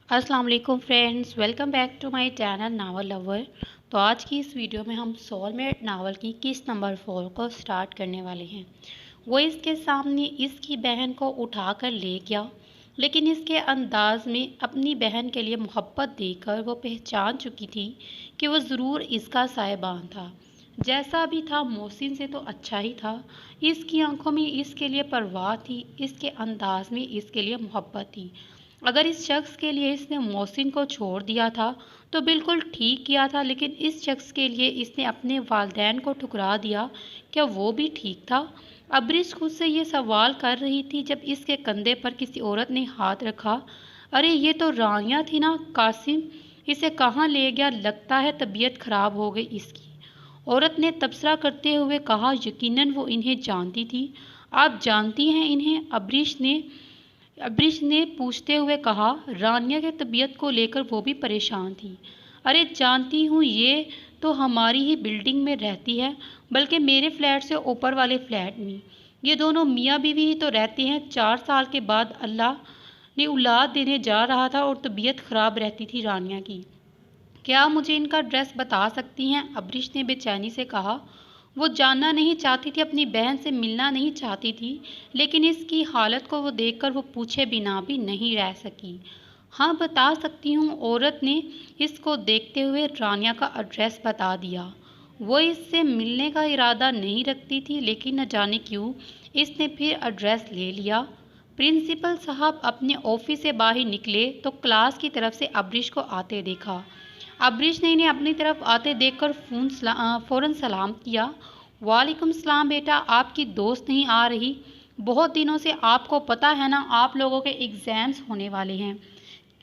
अस्सलाम वालेकुम friends, welcome back to my channel novel lover. तो आज की इस वीडियो में हम सोलमेट नावल की किस्त नंबर 4 को स्टार्ट करने वाले हैं। वो इसके सामने इसकी बहन को उठाकर ले गया, लेकिन इसके अंदाज में अपनी बहन के लिए मोहब्बत देकर वो पहचान चुकी थी कि वो ज़रूर इसका साहिबान था। जैसा भी था मोहसिन से तो अच्छा ही था। इसकी आंखों में इसके लिए परवाह थी, इसके अंदाज में इसके लिए मोहब्बत थी। अगर इस शख्स के लिए इसने मोहसिन को छोड़ दिया था तो बिल्कुल ठीक किया था, लेकिन इस शख्स के लिए इसने अपने वालिदैन को ठुकरा दिया, क्या वो भी ठीक था? अब्रिश खुद से ये सवाल कर रही थी जब इसके कंधे पर किसी औरत ने हाथ रखा। अरे ये तो रानिया थी ना, कासिम इसे कहाँ ले गया? लगता है तबीयत खराब हो गई इसकी। औरत ने तबसरा करते हुए कहा, यकीनन वो इन्हें जानती थी। आप जानती हैं इन्हें? अब्रिश ने पूछते हुए कहा। रानिया की तबीयत को लेकर वो भी परेशान थी। अरे जानती हूँ, ये तो हमारी ही बिल्डिंग में रहती है, बल्कि मेरे फ्लैट से ऊपर वाले फ्लैट में। ये दोनों मियाँ बीवी ही तो रहते हैं। 4 साल के बाद अल्लाह ने औलाद देने जा रहा था और तबीयत खराब रहती थी रानिया की। क्या मुझे इनका एड्रेस बता सकती हैं? अब्रिश ने बेचैनी से कहा। वो जानना नहीं चाहती थी, अपनी बहन से मिलना नहीं चाहती थी, लेकिन इसकी हालत को वो देखकर वो पूछे बिना भी नहीं रह सकी। हाँ बता सकती हूँ, औरत ने इसको देखते हुए रानिया का एड्रेस बता दिया। वो इससे मिलने का इरादा नहीं रखती थी, लेकिन न जाने क्यों इसने फिर एड्रेस ले लिया। प्रिंसिपल साहब अपने ऑफिस से बाहर निकले तो क्लास की तरफ से अब्रिश को आते देखा। अब्रिश ने इन्हें अपनी तरफ आते देखकर फ़ौरन सलाम किया। वालेकुम सलाम बेटा, आपकी दोस्त नहीं आ रही? बहुत दिनों से, आपको पता है ना आप लोगों के एग्ज़ाम्स होने वाले हैं।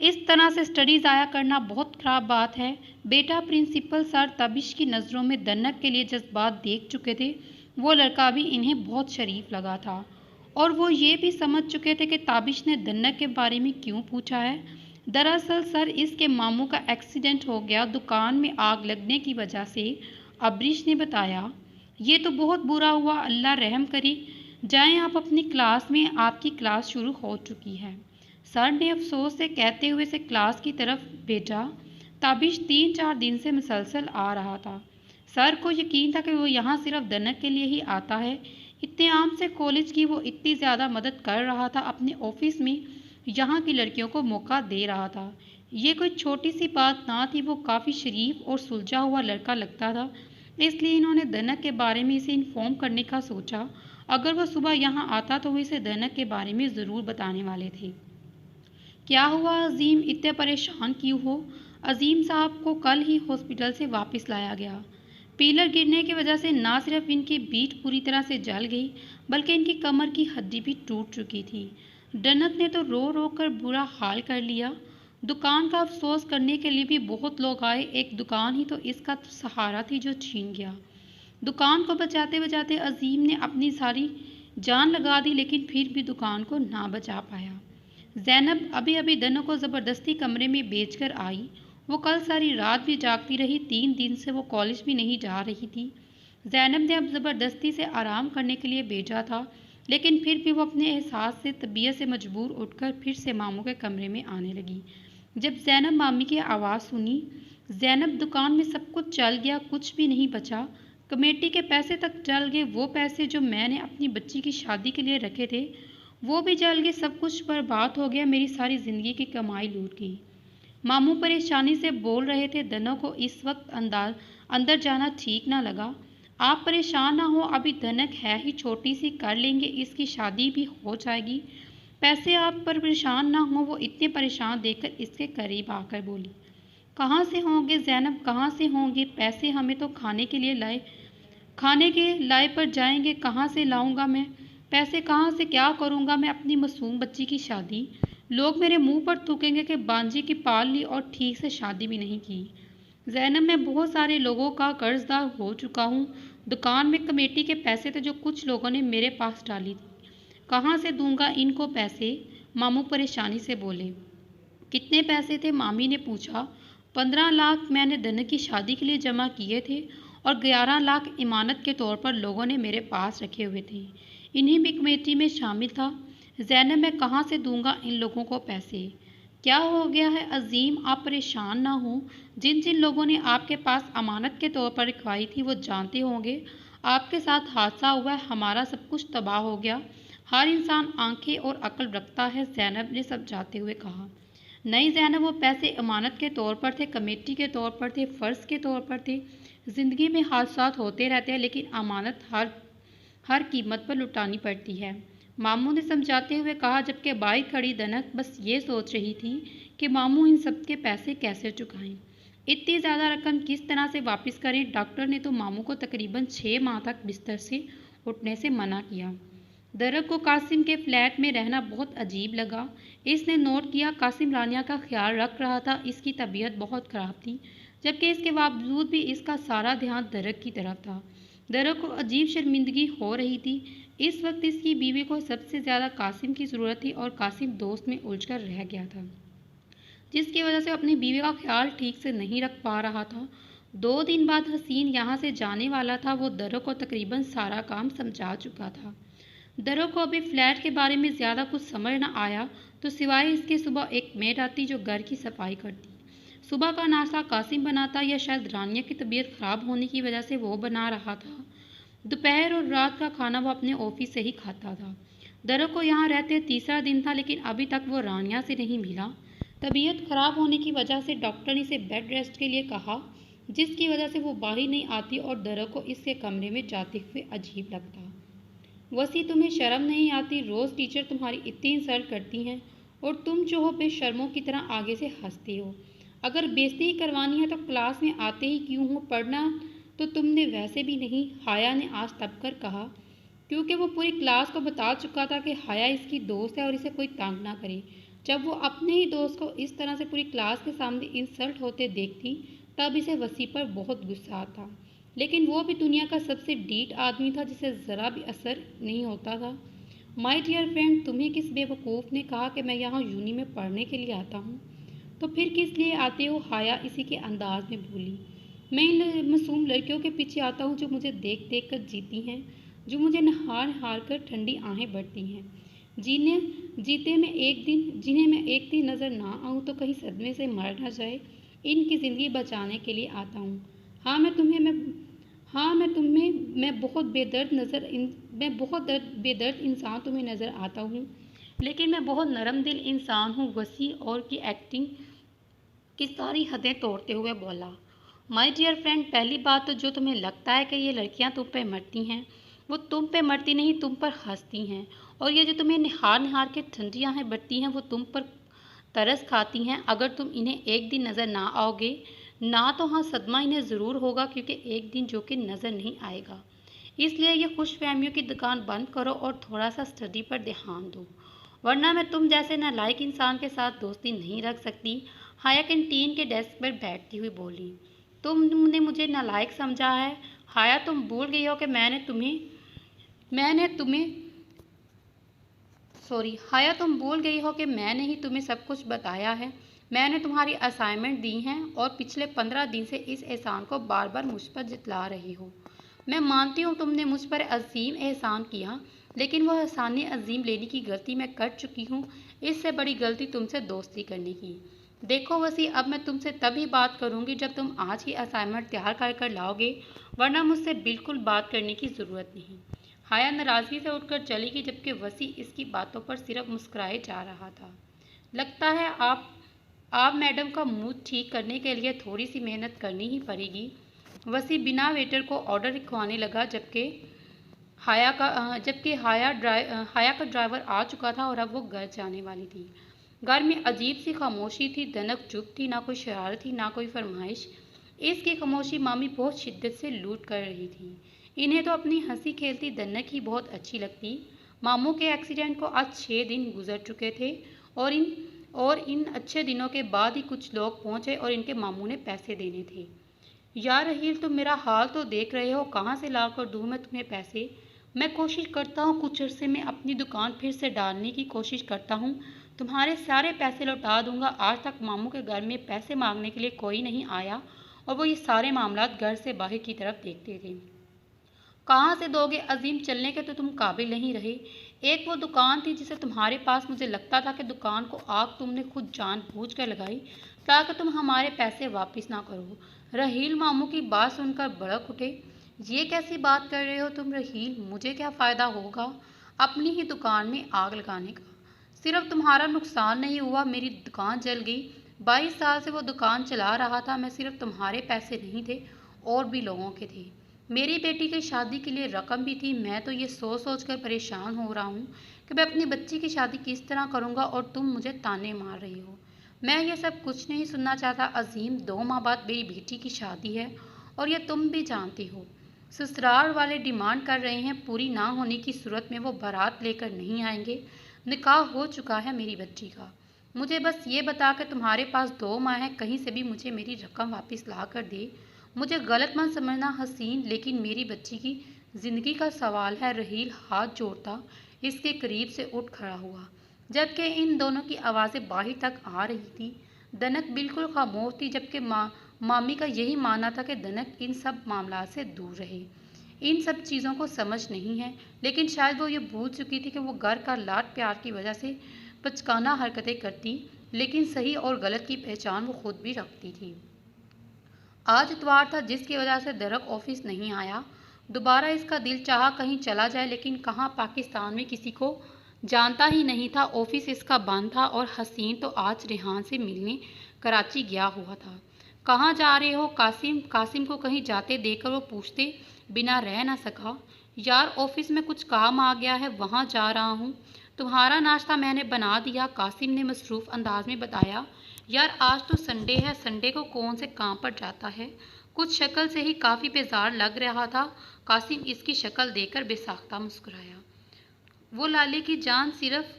इस तरह से स्टडी ज़ाया करना बहुत ख़राब बात है बेटा। प्रिंसिपल सर तबिश की नज़रों में दन्नक के लिए जज्बात देख चुके थे। वो लड़का भी इन्हें बहुत शरीफ लगा था और वो ये भी समझ चुके थे कि ताबिश ने दन्नक के बारे में क्यों पूछा है। दरअसल सर, इसके मामू का एक्सीडेंट हो गया दुकान में आग लगने की वजह से, अब्रिश ने बताया। ये तो बहुत बुरा हुआ, अल्लाह रहम करे। जाएं आप अपनी क्लास में, आपकी क्लास शुरू हो चुकी है। सर ने अफसोस से कहते हुए से क्लास की तरफ भेजा। ताबिश 3-4 दिन से मुसलसल आ रहा था। सर को यकीन था कि वो यहाँ सिर्फ दनक के लिए ही आता है। इतने आम से कॉलेज की वो इतनी ज़्यादा मदद कर रहा था अपने ऑफिस में, यहाँ की लड़कियों को मौका दे रहा था। ये कोई छोटी सी बात ना थी। वो काफ़ी शरीफ और सुलझा हुआ लड़का लगता था, इसलिए इन्होंने दनक के बारे में इसे इन्फॉर्म करने का सोचा। अगर वह सुबह यहाँ आता तो वो इसे दनक के बारे में ज़रूर बताने वाले थे। क्या हुआ अजीम, इतने परेशान क्यों हो? अजीम साहब को कल ही हॉस्पिटल से वापस लाया गया। पिलर गिरने की वजह से ना सिर्फ इनकी पीठ पूरी तरह से जल गई, बल्कि इनकी कमर की हड्डी भी टूट चुकी थी। डन्नत ने तो रो रो कर बुरा हाल कर लिया। दुकान का अफसोस करने के लिए भी बहुत लोग आए। एक दुकान ही तो इसका सहारा थी जो छीन गया। दुकान को बचाते बचाते अजीम ने अपनी सारी जान लगा दी, लेकिन फिर भी दुकान को ना बचा पाया। ज़ैनब अभी अभी दनों को ज़बरदस्ती कमरे में बेचकर आई। वो कल सारी रात भी जागती रही। 3 दिन से वो कॉलेज भी नहीं जा रही थी। ज़ैनब ने अब ज़बरदस्ती से आराम करने के लिए भेजा था, लेकिन फिर भी वो अपने एहसास से तबीयत से मजबूर उठकर फिर से मामू के कमरे में आने लगी। जब ज़ैनब मामी की आवाज़ सुनी, ज़ैनब दुकान में सब कुछ चल गया, कुछ भी नहीं बचा। कमेटी के पैसे तक जल गए। वो पैसे जो मैंने अपनी बच्ची की शादी के लिए रखे थे वो भी जल गए। सब कुछ बर्बाद हो गया। मेरी सारी ज़िंदगी की कमाई लूट गई। मामू परेशानी से बोल रहे थे। दनों को इस वक्त अंदर जाना ठीक ना लगा। आप परेशान ना हो, अभी दनक है ही छोटी सी, कर लेंगे, इसकी शादी भी हो जाएगी। पैसे आप पर परेशान ना हो। वो इतने परेशान देखकर इसके करीब आकर बोली। कहाँ से होंगे ज़ैनब, कहाँ से होंगे पैसे? हमें तो खाने के लाए पर जाएंगे, कहाँ से लाऊंगा मैं पैसे? कहाँ से क्या करूँगा मैं अपनी मासूम बच्ची की शादी? लोग मेरे मुंह पर थूकेंगे कि बांजी की पाल ली और ठीक से शादी भी नहीं की। ज़ैनब, मैं बहुत सारे लोगों का कर्जदार हो चुका हूँ। दुकान में कमेटी के पैसे थे जो कुछ लोगों ने मेरे पास डाली थी। कहाँ से दूंगा इनको पैसे? मामू परेशानी से बोले। कितने पैसे थे? मामी ने पूछा। 15 लाख मैंने दन की शादी के लिए जमा किए थे और 11 लाख इमानत के तौर पर लोगों ने मेरे पास रखे हुए थे। इन्हीं भी कमेटी में शामिल था। ज़ैनब, मैं कहाँ से दूंगा इन लोगों को पैसे? क्या हो गया है अजीम, आप परेशान ना हो। जिन जिन लोगों ने आपके पास अमानत के तौर पर रखवाई थी वो जानते होंगे आपके साथ हादसा हुआ है, हमारा सब कुछ तबाह हो गया। हर इंसान आंखें और अक्ल रखता है, ज़ैनब ने समझाते हुए कहा। नहीं ज़ैनब, वो पैसे अमानत के तौर पर थे, कमेटी के तौर पर थे, फ़र्ज़ के तौर पर थे। ज़िंदगी में हादसात होते रहते हैं, लेकिन अमानत हर हर कीमत पर लुटानी पड़ती है, मामू ने समझाते हुए कहा, जबकि बाहर खड़ी दनक बस ये सोच रही थी कि मामू इन सब के पैसे कैसे चुकाएं। इतनी ज़्यादा रकम किस तरह से वापस करें। डॉक्टर ने तो मामू को तकरीबन 6 माह तक बिस्तर से उठने से मना किया। दरक को कासिम के फ्लैट में रहना बहुत अजीब लगा। इसने नोट किया कासिम रानिया का ख्याल रख रहा था, इसकी तबीयत बहुत ख़राब थी, जबकि इसके बावजूद भी इसका सारा ध्यान दरक की तरफ था। दरक को अजीब शर्मिंदगी हो रही थी। इस वक्त इसकी बीवी को सबसे ज़्यादा कासिम की ज़रूरत थी और कासिम दोस्त में उलझकर रह गया था, जिसकी वजह से अपनी बीवी का ख्याल ठीक से नहीं रख पा रहा था। 2 दिन बाद हसीन यहाँ से जाने वाला था। वो दरक को तकरीबन सारा काम समझा चुका था। दरक को अभी फ्लैट के बारे में ज़्यादा कुछ समझ न आया, तो सिवाय इसके सुबह एक मेड आती जो घर की सफाई करती। सुबह का नाश्ता कासिम बनाता, या शायद रानिया की तबीयत ख़राब होने की वजह से वो बना रहा था। दोपहर और रात का खाना वो अपने ऑफिस से ही खाता था। दरक को यहाँ रहते 3रा दिन था, लेकिन अभी तक वो रानिया से नहीं मिला। तबीयत ख़राब होने की वजह से डॉक्टर ने इसे बेड रेस्ट के लिए कहा, जिसकी वजह से वो बाहर नहीं आती और दरक को इसके कमरे में जाते हुए अजीब लगता। वसी, तुम्हें शर्म नहीं आती? रोज़ टीचर तुम्हारी इतनी इंसल्ट करती हैं और तुम जो हो बेशर्मों की तरह आगे से हंसती हो। अगर बेइज्जती ही करवानी है तो क्लास में आते ही क्यों हो? पढ़ना तो तुमने वैसे भी नहीं, हाया ने आज तब कर कहा, क्योंकि वो पूरी क्लास को बता चुका था कि हाया इसकी दोस्त है और इसे कोई तंग ना करे। जब वो अपने ही दोस्त को इस तरह से पूरी क्लास के सामने इंसल्ट होते देखती, तब इसे वसी पर बहुत गुस्सा आता। लेकिन वो भी दुनिया का सबसे डीठ आदमी था, जिसे ज़रा भी असर नहीं होता था। माय डियर फ्रेंड, तुम्हें किस बेवकूफ़ ने कहा कि मैं यहाँ यूनी में पढ़ने के लिए आता हूँ? तो फिर किस लिए आते हो? हाया इसी के अंदाज में बोली। मैं इन मासूम लड़कियों के पीछे आता हूँ जो मुझे देख देख कर जीती हैं, जो मुझे नहार हार कर ठंडी आहें भरती हैं, जिन्हें मैं एक दिन नज़र ना आऊँ तो कहीं सदमे से मर ना जाए। इनकी ज़िंदगी बचाने के लिए आता हूँ। हाँ मैं तुम्हें मैं हाँ मैं तुम्हें मैं बहुत बेदर्द इंसान तुम्हें नज़र आता हूँ, लेकिन मैं बहुत नरम दिल इंसान हूँ। वसी और की एक्टिंग की सारी हदें तोड़ते हुए बोला। माय डियर फ्रेंड, पहली बात तो जो तुम्हें लगता है कि ये लड़कियां तुम पे मरती हैं, वो तुम पे मरती नहीं, तुम पर हंसती हैं। और ये जो तुम्हें निहार निहार के ठंडी आहें भरती हैं, वो तुम पर तरस खाती हैं। अगर तुम इन्हें एक दिन नज़र ना आओगे ना, तो हाँ सदमा इन्हें ज़रूर होगा, क्योंकि एक दिन जो कि नज़र नहीं आएगा। इसलिए ये खुशफहमियों की दुकान बंद करो और थोड़ा सा स्टडी पर ध्यान दो, वरना मैं तुम जैसे नालायक इंसान के साथ दोस्ती नहीं रख सकती। हाया कैंटीन के डेस्क पर बैठती हुई बोली। तुमने मुझे नालायक समझा है? हाया, तुम भूल गई हो कि मैंने तुम्हें सॉरी हाया, तुम भूल गई हो कि मैंने ही तुम्हें सब कुछ बताया है। मैंने तुम्हारी असाइनमेंट दी हैं और पिछले 15 दिन से इस एहसान को बार बार मुझ पर जितला रही हो। मैं मानती हूँ तुमने मुझ पर अजीम एहसान किया, लेकिन वह एहसान अजीम लेने की गलती मैं कर चुकी हूँ। इससे बड़ी गलती तुमसे दोस्ती करने की। देखो वसी, अब मैं तुमसे तभी बात करूँगी जब तुम आज की असाइनमेंट तैयार कर कर लाओगे, वरना मुझसे बिल्कुल बात करने की ज़रूरत नहीं। हाया नाराज़गी से उठकर चली गई, जबकि वसी इसकी बातों पर सिर्फ मुस्कुराए जा रहा था। लगता है आप मैडम का मूड ठीक करने के लिए थोड़ी सी मेहनत करनी ही पड़ेगी। वसी बिना वेटर को ऑर्डर लिखवाने लगा, जबकि हाया का ड्राइवर आ चुका था और अब वो घर जाने वाली थी। घर में अजीब सी खामोशी थी। दनक चुप थी, ना कोई शरारत थी, ना कोई फरमाइश। इसकी खामोशी मामी बहुत शिद्दत से लूट कर रही थी। इन्हें तो अपनी हंसी खेलती दनक ही बहुत अच्छी लगती। मामू के एक्सीडेंट को आज 6 दिन गुजर चुके थे और इन अच्छे दिनों के बाद ही कुछ लोग पहुंचे और इनके मामू ने पैसे देने थे। यार रहील, तुम मेरा हाल तो देख रहे हो, कहाँ से ला कर दूँ मैं तुम्हें पैसे? मैं कोशिश करता हूँ कुछ अरसे में अपनी दुकान फिर से डालने की कोशिश करता हूँ, तुम्हारे सारे पैसे लौटा दूंगा। आज तक मामू के घर में पैसे मांगने के लिए कोई नहीं आया और वो ये सारे मामलात घर से बाहर की तरफ देखते थे। कहाँ से दोगे अजीम? चलने के तो तुम काबिल नहीं रहे। एक वो दुकान थी जिसे तुम्हारे पास मुझे लगता था कि दुकान को आग तुमने खुद जानबूझ कर लगाई ताकि तुम हमारे पैसे वापस ना करो। रहील मामू की बात सुनकर भड़क उठे। ये कैसी बात कर रहे हो तुम रहील? मुझे क्या फ़ायदा होगा अपनी ही दुकान में आग लगाने का? सिर्फ तुम्हारा नुकसान नहीं हुआ, मेरी दुकान जल गई। 22 साल से वो दुकान चला रहा था। मैं सिर्फ तुम्हारे पैसे नहीं थे, और भी लोगों के थे। मेरी बेटी की शादी के लिए रकम भी थी। मैं तो ये सोच सोच कर परेशान हो रहा हूँ कि मैं अपनी बच्ची की शादी किस तरह करूँगा, और तुम मुझे ताने मार रही हो। मैं ये सब कुछ नहीं सुनना चाहता अजीम। 2 माह बाद मेरी बेटी की शादी है, और ये तुम भी जानती हो। ससुराल वाले डिमांड कर रहे हैं, पूरी ना होने की सूरत में वो बारात लेकर नहीं आएंगे। निकाह हो चुका है मेरी बच्ची का। मुझे बस ये बता कि तुम्हारे पास 2 माह है, कहीं से भी मुझे मेरी रकम वापस ला कर दे। मुझे गलत मत समझना हसीन, लेकिन मेरी बच्ची की ज़िंदगी का सवाल है। रहील हाथ जोड़ता इसके करीब से उठ खड़ा हुआ, जबकि इन दोनों की आवाज़ें बाहर तक आ रही थी। दनक बिल्कुल खामोश थी, जबकि मामी का यही मानना था कि दनक इन सब मामला से दूर रहे। इन सब चीज़ों को समझ नहीं है, लेकिन शायद वो ये भूल चुकी थी कि वो घर का लाड प्यार की वजह से बचकाना हरकतें करती, लेकिन सही और गलत की पहचान वो खुद भी रखती थी। आज इतवार था, जिसकी वजह से दरक ऑफिस नहीं आया। दोबारा इसका दिल चाहा कहीं चला जाए, लेकिन कहाँ, पाकिस्तान में किसी को जानता ही नहीं था। ऑफिस इसका बंद था, और हसीन तो आज रेहान से मिलने कराची गया हुआ था। कहाँ जा रहे हो कासिम? कासिम को कहीं जाते देखकर वो पूछते बिना रह ना सका। यार ऑफिस में कुछ काम आ गया है, वहाँ जा रहा हूँ। तुम्हारा नाश्ता मैंने बना दिया, कासिम ने मसरूफ़ अंदाज में बताया। यार आज तो संडे है, संडे को कौन से काम पर जाता है? कुछ शक्ल से ही काफ़ी बेजार लग रहा था। कासिम इसकी शक्ल देखकर बेसाख्ता मुस्कुराया। वो लाले की जान, सिर्फ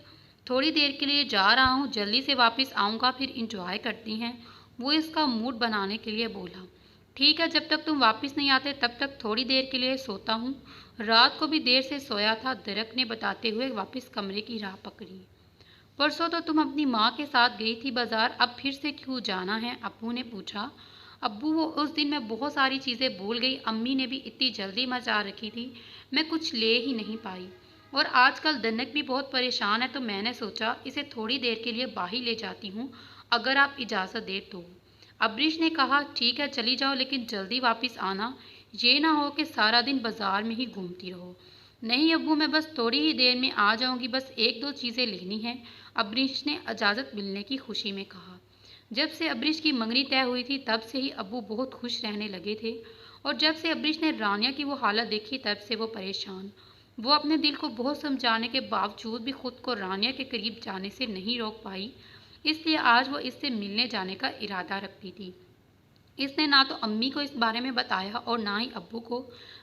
थोड़ी देर के लिए जा रहा हूँ, जल्दी से वापस आऊँगा, फिर इंजॉय करती हैं। वो इसका मूड बनाने के लिए बोला। ठीक है, जब तक तुम वापस नहीं आते तब तक थोड़ी देर के लिए सोता हूँ। रात को भी देर से सोया था, दरक ने बताते हुए वापस कमरे की राह पकड़ी। परसों तो तुम अपनी माँ के साथ गई थी बाजार, अब फिर से क्यों जाना है? अब्बू ने पूछा। अब्बू, वो उस दिन मैं बहुत सारी चीज़ें भूल गई। अम्मी ने भी इतनी जल्दी मचा रखी थी, मैं कुछ ले ही नहीं पाई। और आजकल दनक भी बहुत परेशान है, तो मैंने सोचा इसे थोड़ी देर के लिए बाहर ले जाती हूँ, अगर आप इजाज़त दे तो। अब्रिश ने कहा, ठीक है चली जाओ, लेकिन जल्दी वापस आना। ये ना हो कि सारा दिन बाजार में ही घूमती रहो। नहीं अब्बू, मैं बस थोड़ी ही देर में आ जाऊंगी, बस 1-2 चीज़ें लेनी हैं, अब्रिश ने इजाज़त मिलने की खुशी में कहा। जब से अब्रिश की मंगनी तय हुई थी तब से ही अब्बू बहुत खुश रहने लगे थे, और जब से अब्रिश ने रानिया की वो हालत देखी तब से वो परेशान। वो अपने दिल को बहुत समझाने के बावजूद भी खुद को रानिया के करीब जाने से नहीं रोक पाई, इसलिए आज वो इससे मिलने जाने का इरादा रखती थी। इसने ना तो अम्मी को इस बारे में बताया और ना ही अब्बू को,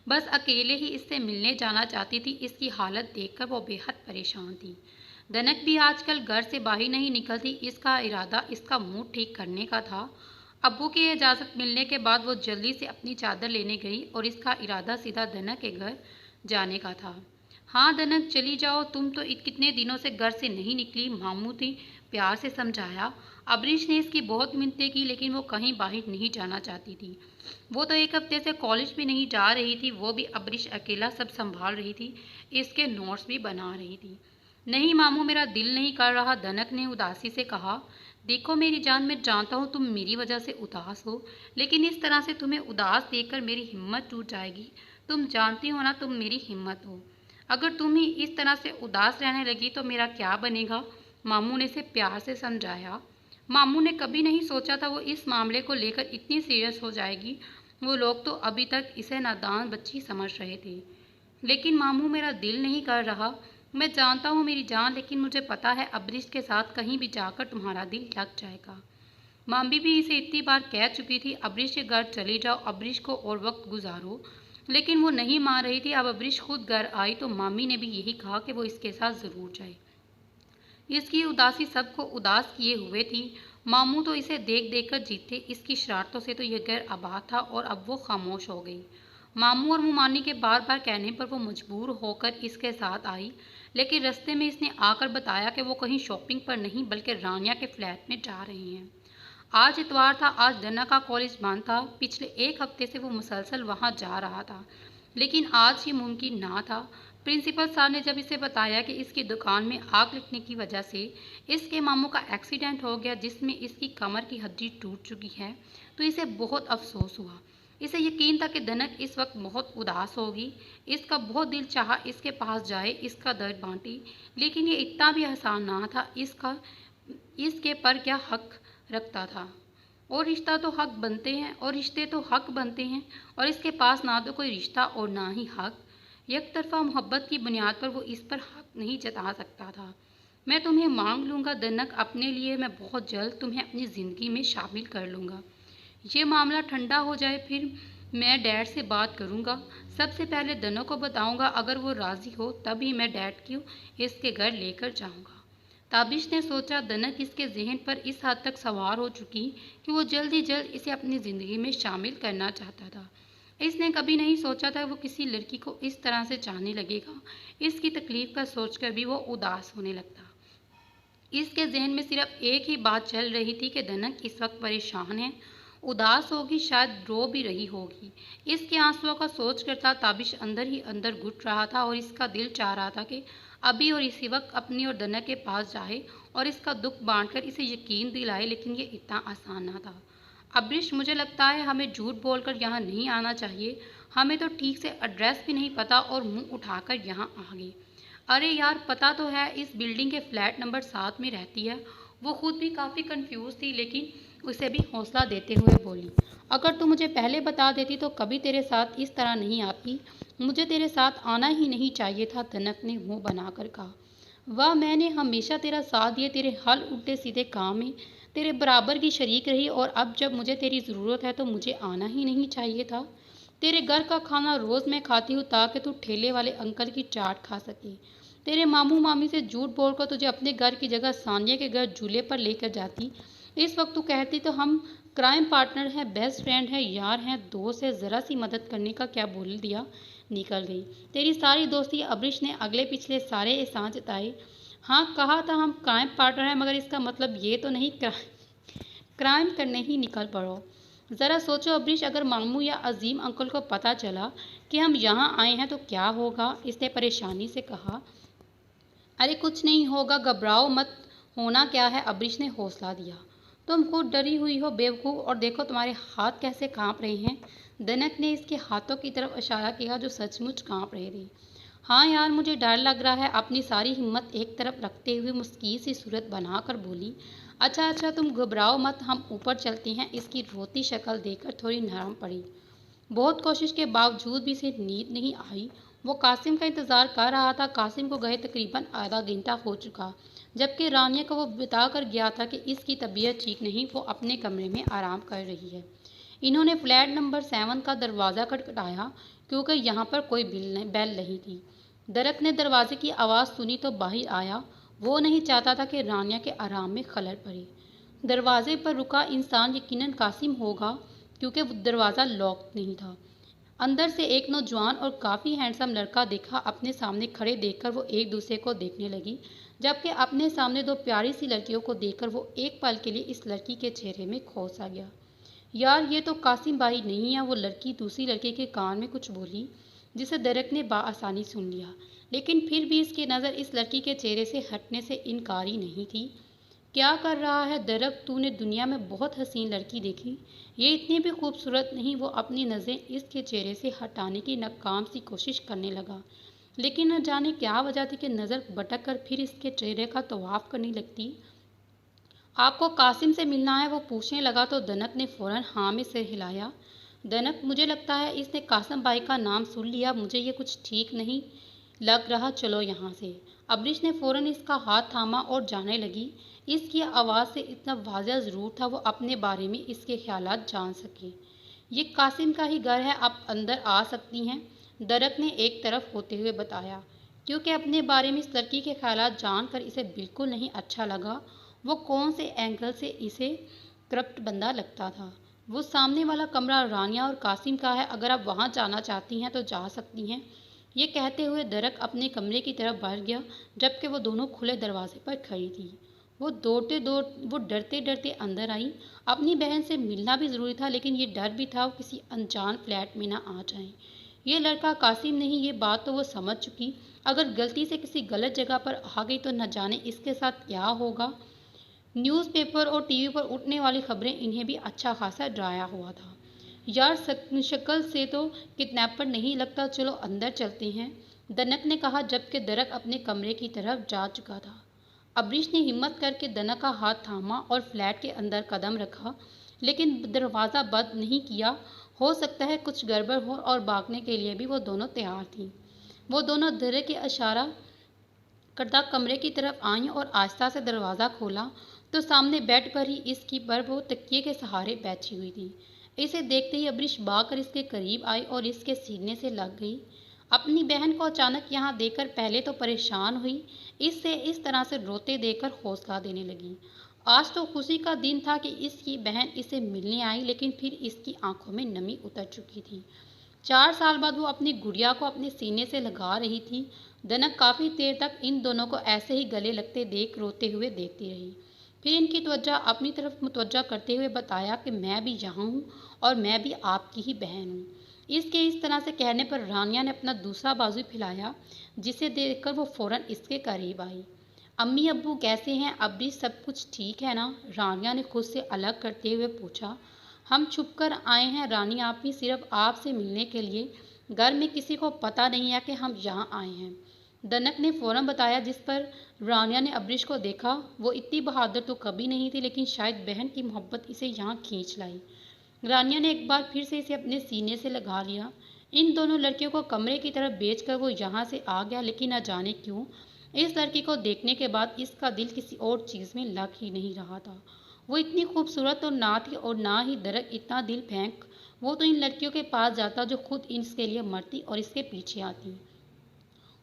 बस अकेले ही इससे मिलने जाना चाहती थी। इसकी हालत देखकर वो बेहद परेशान थी। दनक भी आजकल घर से बाहर नहीं निकलती, इसका इरादा इसका मूड ठीक करने का था। अब्बू की इजाज़त मिलने के बाद वो जल्दी से अपनी चादर लेने गई, और इसका इरादा सीधा दनक के घर जाने का था। हाँ दनक, चली जाओ, तुम तो कितने दिनों से घर से नहीं निकली, मामू ने प्यार से समझाया। अब्रिश ने इसकी बहुत मिन्नतें की, लेकिन वो कहीं बाहर नहीं जाना चाहती थी। वो तो 1 हफ्ते से कॉलेज भी नहीं जा रही थी, वो भी अब्रिश अकेला सब संभाल रही थी, इसके नोट्स भी बना रही थी। नहीं मामू, मेरा दिल नहीं कर रहा, दनक ने उदासी से कहा। देखो मेरी जान, मैं जानता हूँ तुम मेरी वजह से उदास हो, लेकिन इस तरह से तुम्हें उदास देखकर मेरी हिम्मत टूट जाएगी। तुम जानती हो ना तुम मेरी हिम्मत हो। अगर तुम ही इस तरह से उदास रहने लगी तो मेरा क्या बनेगा? मामू ने इसे प्यार से समझाया। मामू ने कभी नहीं सोचा था वो इस मामले को लेकर इतनी सीरियस हो जाएगी। वो लोग तो अभी तक इसे नादान बच्ची समझ रहे थे। लेकिन मामू, मेरा दिल नहीं कर रहा। मैं जानता हूँ मेरी जान, लेकिन मुझे पता है अब्रिश के साथ कहीं भी जाकर तुम्हारा दिल लग जाएगा। मामी भी इसे इतनी बार कह चुकी थी, अब्रिश के घर चली जाओ, अब्रिश को और वक्त गुजारो, लेकिन वो नहीं मान रही थी। अब अब्रिश खुद घर आई तो मामी ने भी यही कहा कि वो इसके साथ ज़रूर जाए। इसकी उदासी सबको उदास किए हुए थी। मामू तो इसे देख देख कर जीते, इसकी शरारतों से तो यह घर आबाद था, और अब वो खामोश हो गई। मामू और मुमानी के बार बार कहने पर वो मजबूर होकर इसके साथ आई, लेकिन रास्ते में इसने आकर बताया कि वो कहीं शॉपिंग पर नहीं बल्कि रानिया के फ्लैट में जा रही हैं। आज इतवार था, आज दन्ना का कॉलेज बंद था। पिछले 1 हफ्ते से वो मुसलसल वहाँ जा रहा था, लेकिन आज ये मुमकिन ना था। प्रिंसिपल साहब ने जब इसे बताया कि इसकी दुकान में आग लगने की वजह से इसके मामू का एक्सीडेंट हो गया जिसमें इसकी कमर की हड्डी टूट चुकी है, तो इसे बहुत अफसोस हुआ। इसे यकीन था कि दनक इस वक्त बहुत उदास होगी। इसका बहुत दिल चाहा इसके पास जाए, इसका दर्द बांटे, लेकिन ये इतना भी आसान ना था। इसके पर क्या हक रखता था। और रिश्ता तो हक बनते हैं और रिश्ते तो हक बनते हैं, और इसके पास ना तो कोई रिश्ता और ना ही हक। एक तरफा मोहब्बत की बुनियाद पर वो इस पर हक नहीं जता सकता था। मैं तुम्हें मांग लूँगा दनक, अपने लिए मैं बहुत जल्द तुम्हें अपनी ज़िंदगी में शामिल कर लूँगा। ये मामला ठंडा हो जाए फिर मैं डैड से बात करूँगा। सबसे पहले दनक को बताऊँगा, अगर वो राज़ी हो तभी मैं डैड को इसके घर लेकर जाऊँगा। ताबिश ने सोचा दनक इसके जहन पर इस हद तक सवार हो चुकी कि वो जल्द ही जल्द इसे अपनी ज़िंदगी में शामिल करना चाहता था। इसने कभी नहीं सोचा था वो किसी लड़की को इस तरह से चाहने लगेगा। इसकी तकलीफ का सोचकर भी वो उदास होने लगता। इसके जहन में सिर्फ एक ही बात चल रही थी कि दनक इस वक्त परेशान है, उदास होगी, शायद रो भी रही होगी। इसके आंसुओं का सोच कर था ताबिश अंदर ही अंदर घुट रहा था और इसका दिल चाह रहा था कि अभी और इसी वक्त अपनी और दनक के पास जाए और इसका दुख बांटकर इसे यकीन दिलाए, लेकिन ये इतना आसान ना था। अब्रिश, मुझे लगता है हमें झूठ बोलकर यहाँ नहीं आना चाहिए। हमें तो ठीक से एड्रेस भी नहीं पता और मुंह उठाकर यहाँ आ गए। अरे यार, पता तो है, इस बिल्डिंग के फ्लैट नंबर 7 में रहती है। वो खुद भी काफ़ी कंफ्यूज थी, लेकिन उसे भी हौसला देते हुए बोली, अगर तू मुझे पहले बता देती तो कभी तेरे साथ इस तरह नहीं आती। मुझे तेरे साथ आना ही नहीं चाहिए था, तनक ने मुंह बनाकर कहा। वाह, मैंने हमेशा तेरा साथ दिया, तेरे हल उल्टे सीधे काम में तेरे बराबर की शरीक रही, और अब जब मुझे तेरी ज़रूरत है तो मुझे आना ही नहीं चाहिए था। तेरे घर का खाना रोज़ मैं खाती हूँ ताकि तू ठेले वाले अंकल की चाट खा सके। तेरे मामू मामी से झूठ बोलकर तुझे अपने घर की जगह सानिया के घर झूले पर लेकर जाती। इस वक्त तू कहती तो हम क्राइम पार्टनर हैं, बेस्ट फ्रेंड है, यार हैं, दोस्त है, ज़रा सी मदद करने का क्या बोल दिया, निकल गई। तेरी सारी दोस्ती। अब्रिश ने अगले पिछले सारे एहसान जताए। हाँ, कहा था हम क्राइम पार्टनर हैं, मगर इसका मतलब ये तो नहीं क्राइम करने ही निकल पड़ो। ज़रा सोचो अब्रिश, अगर मामू या अजीम अंकल को पता चला कि हम यहाँ आए हैं तो क्या होगा, इसने परेशानी से कहा। अरे कुछ नहीं होगा, घबराओ मत, होना क्या है, अब्रिश ने हौसला दिया। तुम खुद डरी हुई हो बेवकूफ़, और देखो तुम्हारे हाथ कैसे कांप रहे हैं। दनक ने इसके हाथों की तरफ इशारा किया जो सचमुच कांप रहे थे। हाँ यार, मुझे डर लग रहा है, अपनी सारी हिम्मत एक तरफ रखते हुए मुस्की सी सूरत बनाकर बोली। अच्छा अच्छा, तुम घबराओ मत, हम ऊपर चलते हैं। इसकी रोती शक्ल देखकर थोड़ी नरम पड़ी। बहुत कोशिश के बावजूद भी इसे नींद नहीं आई। वो कासिम का इंतज़ार कर रहा था। कासिम को गए तकरीबन आधा घंटा हो चुका, जबकि रानिया को वो बता कर गया था कि इसकी तबीयत ठीक नहीं, वो अपने कमरे में आराम कर रही है। इन्होंने फ्लैट नंबर 7 का दरवाज़ा खटखटाया क्योंकि यहाँ पर कोई बेल नहीं थी। दरक ने दरवाजे की आवाज़ सुनी तो बाहर आया। वो नहीं चाहता था कि रानिया के आराम में खलल पड़े। दरवाजे पर रुका इंसान यकीनन कासिम होगा क्योंकि वो दरवाज़ा लॉक नहीं था। अंदर से एक नौजवान और काफ़ी हैंडसम लड़का देखा। अपने सामने खड़े देखकर वो एक दूसरे को देखने लगी, जबकि अपने सामने दो प्यारी सी लड़कियों को देखकर वो एक पल के लिए इस लड़की के चेहरे में खो सा गया। यार, ये तो कासिम भाई नहीं है, वो लड़की दूसरी लड़की के कान में कुछ बोली, जिसे दरक ने बाआसानी सुन लिया, लेकिन फिर भी इसकी नज़र इस लड़की के चेहरे से हटने से इनकारी नहीं थी। क्या कर रहा है दरक, तूने दुनिया में बहुत हसीन लड़की देखी, ये इतनी भी खूबसूरत नहीं। वो अपनी नज़रें इसके चेहरे से हटाने की नाकाम सी कोशिश करने लगा, लेकिन न जाने क्या वजह थी कि नज़र भटक कर फिर इसके चेहरे का तवाफ करने लगती। आपको कासिम से मिलना है, वो पूछने लगा तो दनक ने फ़ौरन हाँ में सिर हिलाया। दनक, मुझे लगता है इसने कासिम भाई का नाम सुन लिया, मुझे ये कुछ ठीक नहीं लग रहा, चलो यहाँ से। अब्रिश ने फ़ौरन इसका हाथ थामा और जाने लगी। इसकी आवाज़ से इतना वाज़ह ज़रूर था वो अपने बारे में इसके ख्यालात जान सके। ये कासिम का ही घर है, आप अंदर आ सकती हैं, दरक ने एक तरफ होते हुए बताया। क्योंकि अपने बारे में इस लड़की के ख्यालात जानकर इसे बिल्कुल नहीं अच्छा लगा। वो कौन से एंगल से इसे करप्ट बंदा लगता था। वो सामने वाला कमरा रानिया और कासिम का है, अगर आप वहाँ जाना चाहती हैं तो जा सकती हैं। ये कहते हुए दरक अपने कमरे की तरफ बढ़ गया, जबकि वो दोनों खुले दरवाजे पर खड़ी थी। वो डरते डरते अंदर आई। अपनी बहन से मिलना भी ज़रूरी था, लेकिन ये डर भी था वो किसी अनजान फ्लैट में ना आ जाए। ये लड़का कासिम नहीं, ये बात तो वो समझ चुकी। अगर गलती से किसी गलत जगह पर आ गई तो न जाने इसके साथ क्या होगा। न्यूज़पेपर और टीवी पर उठने वाली खबरें इन्हें भी अच्छा खासा डराया हुआ था। यार शक्ल से तो किडनैपर नहीं लगता, चलो अंदर चलते हैं, दनक ने कहा जबकि दरक अपने कमरे की तरफ जा चुका था। अब्रीश ने हिम्मत करके दनक का हाथ थामा और फ्लैट के अंदर कदम रखा, लेकिन दरवाज़ा बंद नहीं किया। हो सकता है कुछ गड़बड़ हो और भागने के लिए भी वो दोनों तैयार थी। वो दोनों दरक के इशारा करता कमरे की तरफ आई और आहिस्ता से दरवाज़ा खोला तो सामने बेड पर ही इसकी पर वो तकिए के सहारे बैठी हुई थी। इसे देखते ही अब्रीश भागकर इसके करीब आई और इसके सीने से लग गई। अपनी बहन को अचानक यहाँ देखकर पहले तो परेशान हुई, इससे इस तरह से रोते देखकर हौसला देने लगी। आज तो खुशी का दिन था कि इसकी बहन इसे मिलने आई, लेकिन फिर इसकी आंखों में नमी उतर चुकी थी। 4 साल बाद वो अपनी गुड़िया को अपने सीने से लगा रही थी। दनक काफ़ी देर तक इन दोनों को ऐसे ही गले लगते देख रोते हुए देखती रही। फिर इनकी त्वचा अपनी तरफ मुतवज्जा करते हुए बताया कि मैं भी यहाँ हूँ और मैं भी आपकी ही बहन हूँ। इसके इस तरह से कहने पर रानिया ने अपना दूसरा बाजू फैलाया, जिसे देखकर वो फौरन इसके करीब आई। अम्मी अब्बू कैसे हैं? अब भी सब कुछ ठीक है ना? रानिया ने खुद से अलग करते हुए पूछा। हम छुप कर आए हैं रानी, आप भी सिर्फ आपसे मिलने के लिए। घर में किसी को पता नहीं है कि हम यहाँ आए हैं, दनक ने फौरन बताया। जिस पर रानिया ने अब्रीश को देखा। वो इतनी बहादुर तो कभी नहीं थी, लेकिन शायद बहन की मोहब्बत इसे यहाँ खींच लाई। रानिया ने एक बार फिर से इसे अपने सीने से लगा लिया। इन दोनों लड़कियों को कमरे की तरफ बेचकर वो यहाँ से आ गया, लेकिन न जाने क्यों इस लड़की को देखने के बाद इसका दिल किसी और चीज़ में लग ही नहीं रहा था। वो इतनी खूबसूरत तो ना थी और ना ही दरक इतना दिल फेंक। वो तो इन लड़कियों के पास जाता जो खुद इसके लिए मरती और इसके पीछे आती।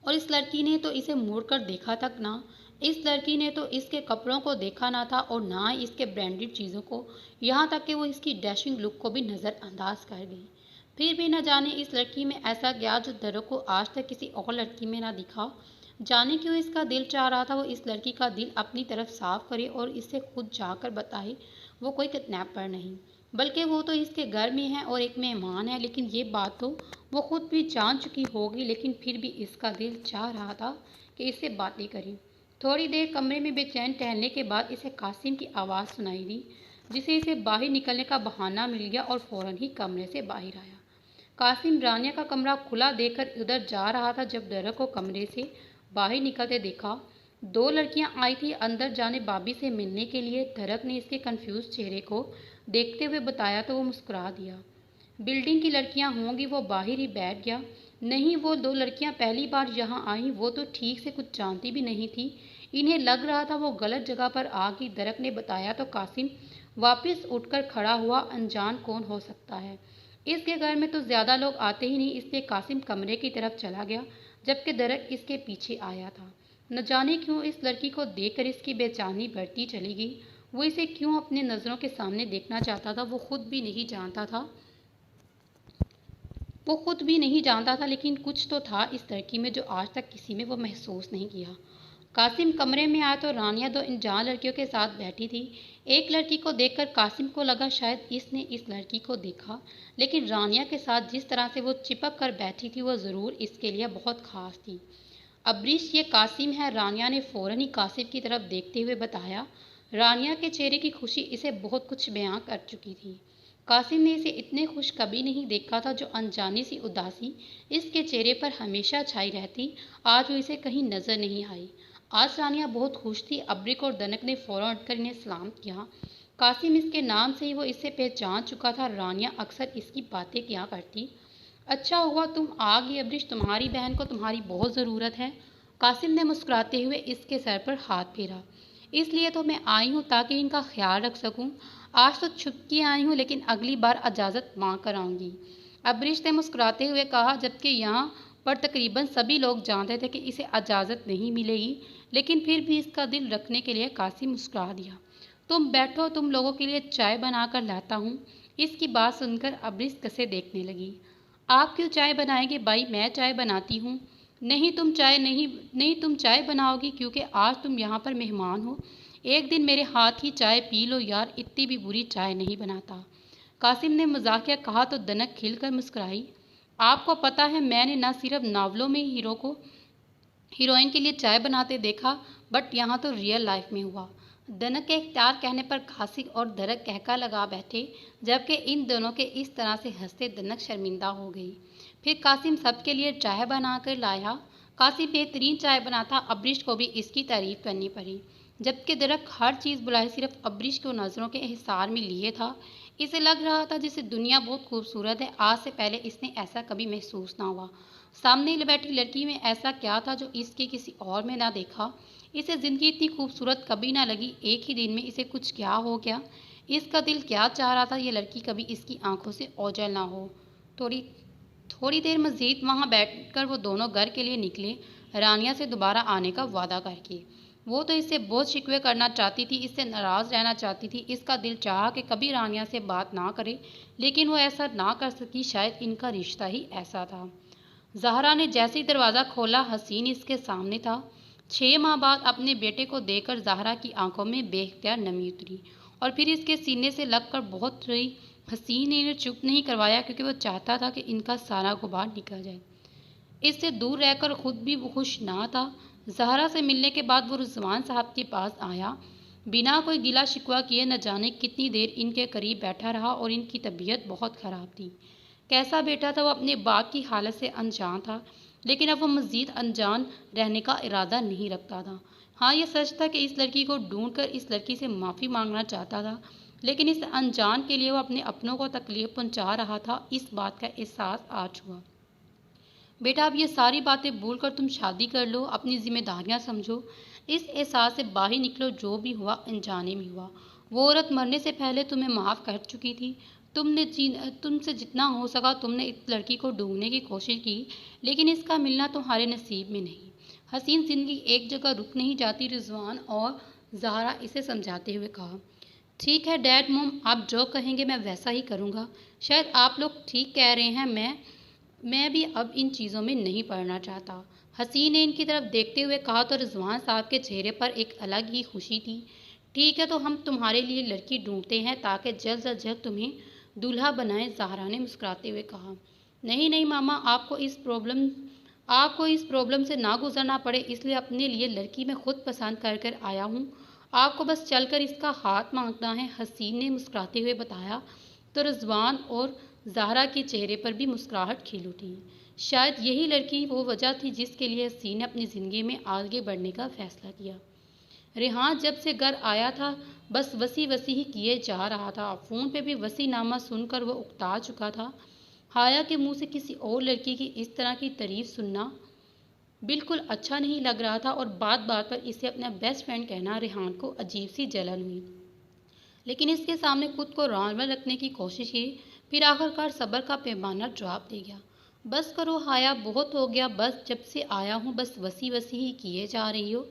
और इस लड़की ने तो इसे मुड़कर देखा तक ना। इस लड़की ने तो इसके कपड़ों को देखा ना था और ना ही इसके ब्रांडेड चीज़ों को, यहाँ तक कि वो इसकी डैशिंग लुक को भी नज़रअंदाज कर गई। फिर भी न जाने इस लड़की में ऐसा क्या जो दरक को आज तक किसी और लड़की में ना दिखा। जाने क्यों इसका दिल चाह रहा था वो इस लड़की का दिल अपनी तरफ साफ करे और इसे खुद जाकर बताए वो कोई किडनैपर नहीं, बल्कि वो तो इसके घर में है और एक मेहमान है। लेकिन ये बात तो वो खुद भी जान चुकी होगी, लेकिन फिर भी इसका दिल चाह रहा था कि इससे बातें करें। थोड़ी देर कमरे में बेचैन टहलने के बाद इसे कासिम की आवाज़ सुनाई दी, जिसे इसे बाहर निकलने का बहाना मिल गया और फौरन ही कमरे से बाहर आया। कासिम रानिया का कमरा खुला देखकर उधर जा रहा था जब दरक को कमरे से बाहर निकलते देखा। 2 लड़कियां आई थी अंदर जाने भाभी से मिलने के लिए। दरक ने इसके कंफ्यूज चेहरे को देखते हुए बताया तो वो मुस्कुरा दिया। बिल्डिंग की लड़कियां होंगी, वो बाहर ही बैठ गया। नहीं, वो 2 लड़कियां पहली बार यहाँ आई, वो तो ठीक से कुछ जानती भी नहीं थी। इन्हें लग रहा था वो गलत जगह पर आ गई। दरक ने बताया तो कासिम वापस उठकर खड़ा हुआ। अनजान कौन हो सकता है, इसके घर में तो ज़्यादा लोग आते ही नहीं, इसलिए कासिम कमरे की तरफ चला गया जबकि दरक इसके पीछे आया था। न जाने क्यों इस लड़की को देखकर इसकी बेचैनी बढ़ती चली गई। वो इसे क्यों अपने नज़रों के सामने देखना चाहता था वो खुद भी नहीं जानता था। लेकिन कुछ तो था इस लड़की में जो आज तक किसी में वो महसूस नहीं किया। कासिम कमरे में आया तो रानिया 2 अनजान लड़कियों के साथ बैठी थी। एक लड़की को देखकर कासिम को लगा शायद इसने इस लड़की को देखा, लेकिन रानिया के साथ जिस तरह से वो चिपक कर बैठी थी वो ज़रूर इसके लिए बहुत ख़ास थी। अब्रीश, ये कासिम है, रानिया ने फ़ौरन ही कासिम की तरफ देखते हुए बताया। रानिया के चेहरे की खुशी इसे बहुत कुछ बयां कर चुकी थी। कासिम ने इसे इतने खुश कभी नहीं देखा था। जो अनजानी सी उदासी इसके चेहरे पर हमेशा छाई रहती, आज वो इसे कहीं नज़र नहीं आई। आज रानिया बहुत खुश थी। अब्रिक और दनक ने फ़ौरन उठकर इन्हें सलाम किया। कासिम इसके नाम से ही वो इसे पहचान चुका था। रानिया अक्सर इसकी बातें किया करती। अच्छा हुआ तुम आ गई अब्रिश, तुम्हारी बहन को तुम्हारी बहुत ज़रूरत है। कासिम ने मुस्कुराते हुए इसके सर पर हाथ फेरा। इसलिए तो मैं आई हूँ ताकि इनका ख्याल रख सकूँ। आज तो छुप के आई हूँ, लेकिन अगली बार इजाज़त मांग कर आऊँगी, अब्रिश ने मुस्कुराते हुए कहा। जबकि यहाँ पर तकरीबन सभी लोग जानते थे कि इसे इजाज़त नहीं मिलेगी, लेकिन फिर भी इसका दिल रखने के लिए कासिम मुस्कुरा दिया। तुम बैठो, तुम लोगों के लिए चाय बना कर लाता हूँ। इसकी बात सुनकर अब्रिश कसे देखने लगी। आप क्यों चाय बनाएंगे भाई, मैं चाय बनाती हूँ। नहीं तुम चाय बनाओगी क्योंकि आज तुम यहाँ पर मेहमान हो। एक दिन मेरे हाथ की चाय पी लो यार, इतनी भी बुरी चाय नहीं बनाता, कासिम ने मजाकिया कहा तो दनक खिलकर मुस्कुराई। आपको पता है मैंने न सिर्फ नावलों में हीरो को हीरोइन के लिए चाय बनाते देखा, बट यहाँ तो रियल लाइफ में हुआ। दनक के इख्तियार कहने पर कासिम और दरक कहका लगा बैठे, जबकि इन दोनों के इस तरह से हंसते दनक शर्मिंदा हो गई। फिर कासिम सबके लिए चाय बना कर लाया। कासिम बेहतरीन चाय बनाता, अब्रिश को भी इसकी तारीफ करनी पड़ी, जबकि दरक हर चीज़ बुलाए सिर्फ अब्रिश को नज़रों के हिसार में लिए था। इसे लग रहा था जैसे दुनिया बहुत खूबसूरत है, आज से पहले इसने ऐसा कभी महसूस ना हुआ। सामने बैठी लड़की में ऐसा क्या था जो इसके किसी और में ना देखा। इसे ज़िंदगी इतनी खूबसूरत कभी ना लगी, एक ही दिन में इसे कुछ क्या हो गया। इसका दिल क्या चाह रहा था ये लड़की कभी इसकी आंखों से ओझल ना हो। थोड़ी थोड़ी देर मज़ीद वहाँ बैठकर वो दोनों घर के लिए निकले, रानिया से दोबारा आने का वादा करके। वो तो इससे बहुत शिकवे करना चाहती थी, इससे नाराज़ रहना चाहती थी। इसका दिल चाहा कि कभी रानिया से बात ना करे, लेकिन वो ऐसा ना कर सकी, शायद इनका रिश्ता ही ऐसा था। ज़हरा ने जैसे ही दरवाज़ा खोला, हसीन इसके सामने था। 6 माह बाद अपने बेटे को देखकर ज़हरा की आंखों में बेख्तियार नमी उतरी और फिर इसके सीने से लगकर बहुत रोई। हसीन ने इन्हें चुप नहीं करवाया, क्योंकि वो चाहता था कि इनका सारा गुबार निकल जाए। इससे दूर रहकर खुद भी वो खुश ना था। ज़हरा से मिलने के बाद वो रिजवान साहब के पास आया, बिना कोई गिला शिकवा किए। न जाने कितनी देर इनके करीब बैठा रहा और इनकी तबीयत बहुत ख़राब थी। कैसा बेटा था वो अपने बाप की हालत से अनजान था, लेकिन अब वो मज़ीद अनजान रहने का इरादा नहीं रखता था। हाँ, ये सच था कि इस लड़की को ढूंढकर इस लड़की से माफ़ी मांगना चाहता था, लेकिन इस अनजान के लिए वो अपने अपनों को तकलीफ पहुंचा रहा था। इस बात का एहसास आज हुआ। बेटा, अब ये सारी बातें भूलकर तुम शादी कर लो, अपनी जिम्मेदारियां समझो, इस एहसास से बाहर निकलो। जो भी हुआ अनजाने में हुआ। वो औरत मरने से पहले तुम्हें माफ़ कर चुकी थी। तुमसे जितना हो सका तुमने इस लड़की को ढूंढने की कोशिश की, लेकिन इसका मिलना तुम्हारे नसीब में नहीं। हसीन जिंदगी एक जगह रुक नहीं जाती, रिजवान और ज़हरा इसे समझाते हुए कहा। ठीक है डैड मॉम, आप जो कहेंगे मैं वैसा ही करूँगा। शायद आप लोग ठीक कह रहे हैं, मैं भी अब इन चीज़ों में नहीं पड़ना चाहता। हसीन ने इनकी तरफ देखते हुए कहा तो रिजवान साहब के चेहरे पर एक अलग ही खुशी थी। ठीक है, तो हम तुम्हारे लिए लड़की ढूंढते हैं ताकि जल्द से जल्द तुम्हें दूल्हा बनाएं, ज़हरा ने मुस्कुराते हुए कहा। नहीं नहीं मामा, आपको इस प्रॉब्लम से ना गुजरना पड़े, इसलिए अपने लिए लड़की मैं खुद पसंद कर कर आया हूँ। आपको बस चलकर इसका हाथ मांगना है, हसीन ने मुस्कुराते हुए बताया। तो रिजवान और ज़हरा के चेहरे पर भी मुस्कुराहट खिल उठी। शायद यही लड़की वो वजह थी जिसके लिए हसीन ने अपनी ज़िंदगी में आगे बढ़ने का फैसला किया। रेहान जब से घर आया था बस वसी वसी ही किए जा रहा था। फ़ोन पे भी वसी नामा सुनकर वो उकता चुका था। हाया के मुंह से किसी और लड़की की इस तरह की तारीफ सुनना बिल्कुल अच्छा नहीं लग रहा था, और बात बात पर इसे अपना बेस्ट फ्रेंड कहना रेहान को अजीब सी जलन हुई। लेकिन इसके सामने खुद को नॉर्मल रखने की कोशिश की। फिर आखिरकार सब्र का पैमाना जवाब दे गया। बस करो हाया, बहुत हो गया। बस जब से आया हूँ बस वसी वसी ही किए जा रही हो,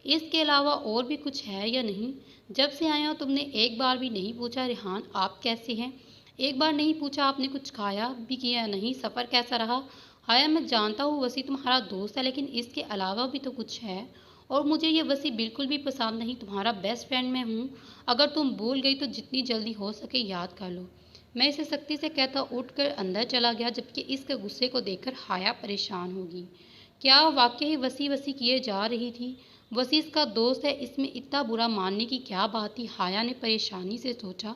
इसके अलावा और भी कुछ है या नहीं? जब से आया हूँ तुमने एक बार भी नहीं पूछा रेहान आप कैसे हैं, एक बार नहीं पूछा आपने कुछ खाया भी किया नहीं, सफ़र कैसा रहा? हाया मैं जानता हूँ वसी तुम्हारा दोस्त है, लेकिन इसके अलावा भी तो कुछ है, और मुझे ये वसी बिल्कुल भी पसंद नहीं। तुम्हारा बेस्ट फ्रेंड मैं हूँ, अगर तुम भूल गई तो जितनी जल्दी हो सके याद कर लो। मैं इसे सख्ती से कहता उठकर अंदर चला गया, जबकि इसके गुस्से को देखकर हाया परेशान होगी। क्या वाकई ही वसी वसी किए जा रही थी? वसी इसका दोस्त है, इसमें इतना बुरा मानने की क्या बात थी? हाया ने परेशानी से सोचा।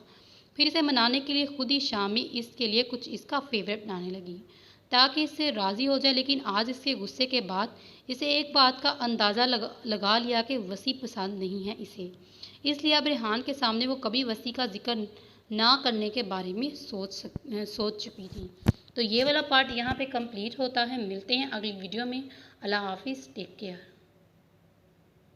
फिर इसे मनाने के लिए खुद ही शाम में इसके लिए कुछ इसका फेवरेट बनाने लगी ताकि इससे राज़ी हो जाए। लेकिन आज इसके गुस्से के बाद इसे एक बात का अंदाज़ा लगा लिया कि वसी पसंद नहीं है इसे, इसलिए अब रेहान के सामने वो कभी वसी का जिक्र ना करने के बारे में सोच चुकी थी। तो ये वाला पार्ट यहाँ पे कंप्लीट होता है। मिलते हैं अगली वीडियो में। अल्लाह हाफिज़, टेक केयर।